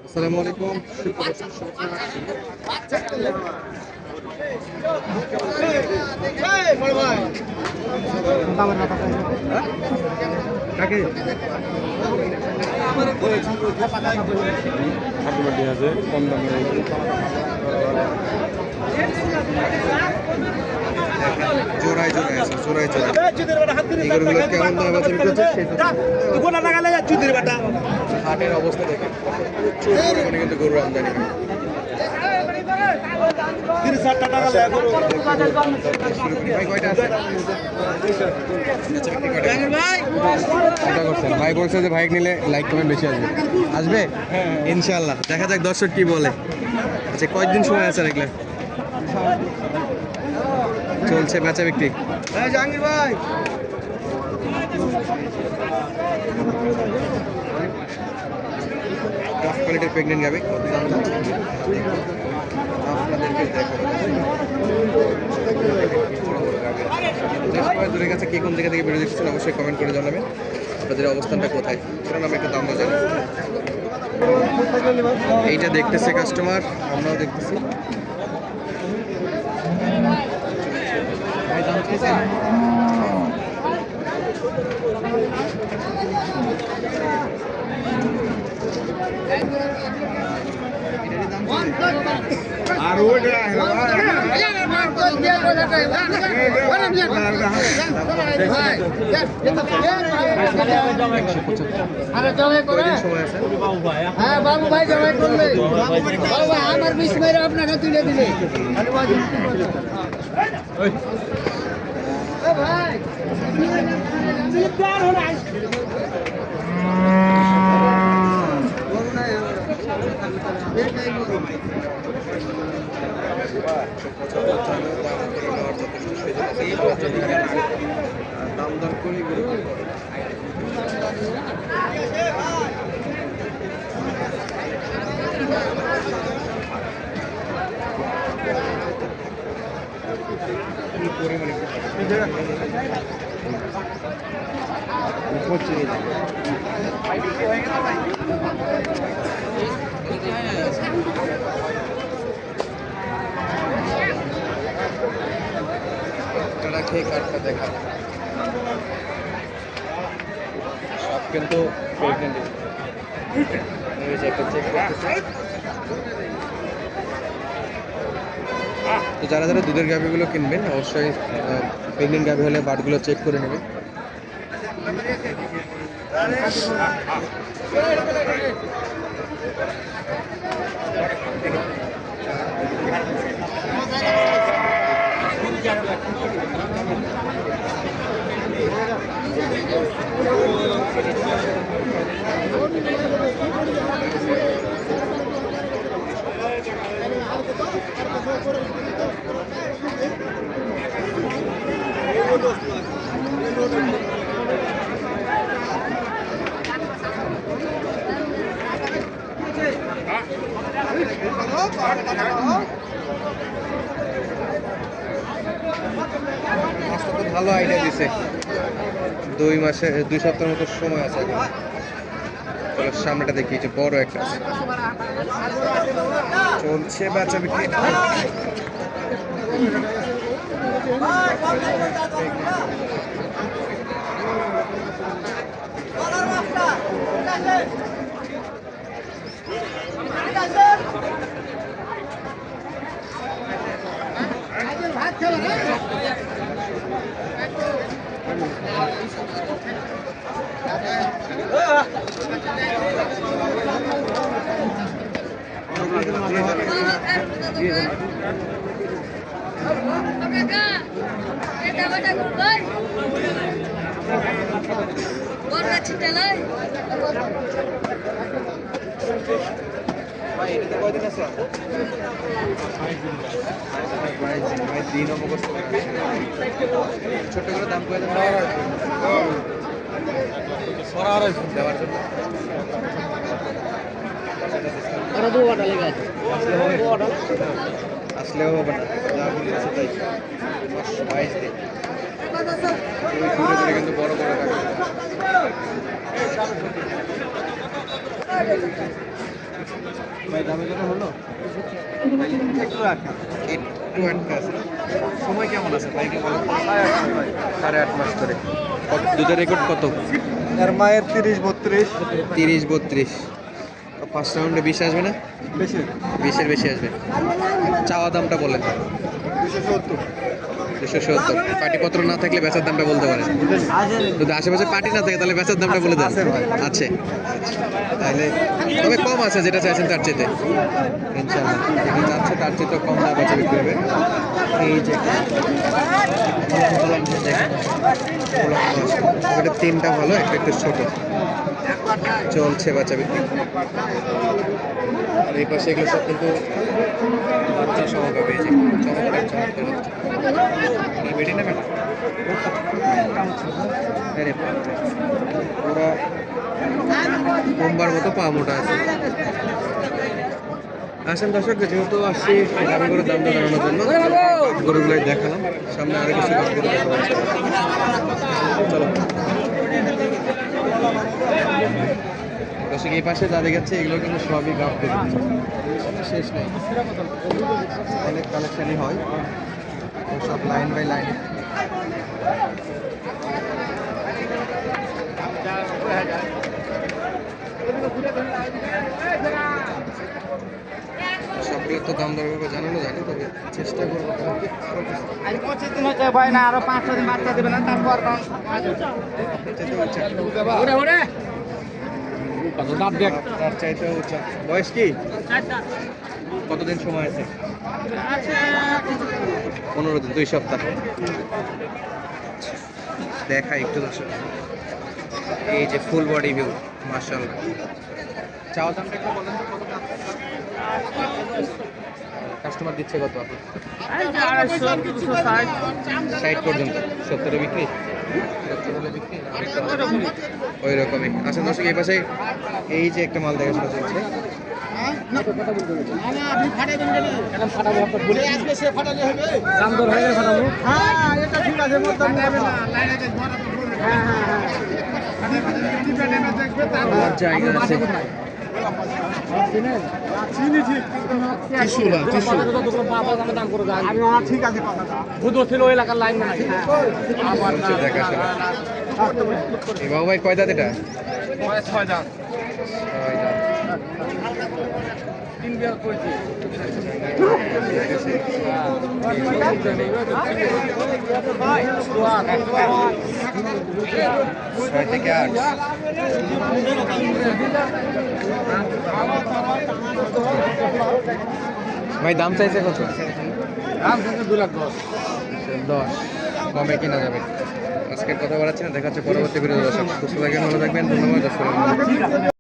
আসসালামু আলাইকুম। কাকে আছে কম দামে জোড়ায় জোড়ায় আছে, জোড়ায় জোড়ায় এগুলো কেমন দাম আছে বিক্রি হচ্ছে হাটের অবস্থা দেখেন, প্রচুর পরিমাণে কিন্তু গরুর আমদানি হয়। ভাই বলছে যে বাইক নিলে লাইক কমেন্ট বেশি আসবে, আসবে ইনশাল্লাহ। দেখা যাক দর্শক কি বলে। আচ্ছা, কয়েকদিন সময় আছে দেখলে চলছে বেচা বিক্রি। জাহাঙ্গীর ভাই টপ কোয়ালিটির প্রেগনেন্ট গাবে আপনাদেরকে দেখাবো। দূরে কাছে কে কোন জায়গা থেকে ভিডিও দেখছেন অবশ্যই কমেন্ট করে জানাবেন আপনাদের অবস্থানটা কোথায়। কারণ আমি একটু দামটা জানি। এইটা দেখতেছে কাস্টমার, আমরাও দেখতেছি। ভাই দাম খেয়েছেন? আর ওইটা বাবু ভাই জমাই করলে আমার বিশ মেরে আপনাকে তুলে দিলে ভাই দাম দর করে খেয়ে কাঠটা দেখা সব কিন্তু তো যারা যারা দুধের গাভিগুলো কিনবেন অবশ্যই প্রেগনেন্ট গাভি হলে বাটগুলো চেক করে নেবেন। ভালো আইডিয়া দিছে, 2 সপ্তাহের মতো সময় আছে এখন। সামনেটা দেখি যে বড় একটা চলছে বাচ্চা বিক্রি। ছোট করে দাম করে দেওয়ার জন্য আসলেও হবে না, যা বলি আছে তাই 22 দিন কিন্তু বড় বড় কাজ। ভাই দামে কত হলো? একটু আটকা আছে। সময় কেমন আছে ভাইকে বলো? 8.5 মাস করে। দুধের রেকর্ড কত? এর মায়ের 30-32 30-32। ফার্স্ট রাউন্ডে 20 আসবে না? বেশি 20-এর বেশি আসবে। চাওয়া দামটা বলেন। 270 270। পাটিপত্র না থাকলে বেচার দামটা বলতে পারেন। যদি আশেপাশে পাটি না থাকে তাহলে বেচার দামটা বলে দেন। আছে ভাই। আছে। তাহলে তবে কম আছে যেটা চাইছেন তার চেয়ে। ইনশাআল্লাহ যেটা চাচ্ছে তার চেয়ে তো কম দাম বেচা বিক্রি হবে। এই যে এটা তিনটা ভালো, একটা একটু ছোট। চলছে বাচ্চা বিক্রি। আর এই পাশে এগুলো সব কিন্তু বাচ্চা সহ পাবে। এই যে চমৎকার চমৎকার হচ্ছে। বেটি নেবেন? আরে বাপরে। পুরা বোম্বার মতো পা মোটা আছে। আসেন দর্শক, যেহেতু আসছি গাড়ি করে দাম জানানোর জন্য গরুগুলোই দেখালাম। সামনে আরো কিছু গাড়ি করে দেখাবো। চলো দর্শক, এই পাশে যা দেখাচ্ছে এগুলো কিন্তু সবই গাপ করে শেষ নেই। অনেক কালেকশনই হয়, সব লাইন বাই লাইন। সবগুলো তো দাম দর ভাবে জানানো যায় না, তবে চেষ্টা করবো। আজ 25 দিন হচ্ছে ভাই না, আরো 5 দিন বাচ্চা দেবে না, তারপর তার চাইতেও উঁচা। বয়স কি? কতদিন সময় আছে? 15 দিন, 2 সপ্তাহ। দেখা একটু দর্শক, এই যে ফুল বডি ভিউ, মাশাআল্লাহ। চাওয়া দামটা একটু বলেন তো কত? কাস্টমার দিচ্ছে কত আপনি? 60 পর্যন্ত। 70 বিক্রি? 70 হলে বিক্রি? ওই রকমই। আচ্ছা দর্শক, এই পাশে এই যে একটা মাল দেখাশোনা চলছে। জায়গা আছে। দেখাশোনা। এই বাবু ভাই কয় দাঁত এটা? 6 দাম। 6 দাঁত। ছয় থেকে 8। ভাই দাম চাইছে কত? দাম 2,10,000। 10। কমে কিনা যাবে। আজকের কথা বাড়াচ্ছি না, দেখা হচ্ছে পরবর্তী ভিডিও। দর্শক সুস্থ থাকবেন, ভালো থাকবেন, ধন্যবাদ। আসসালামু আলাইকুম।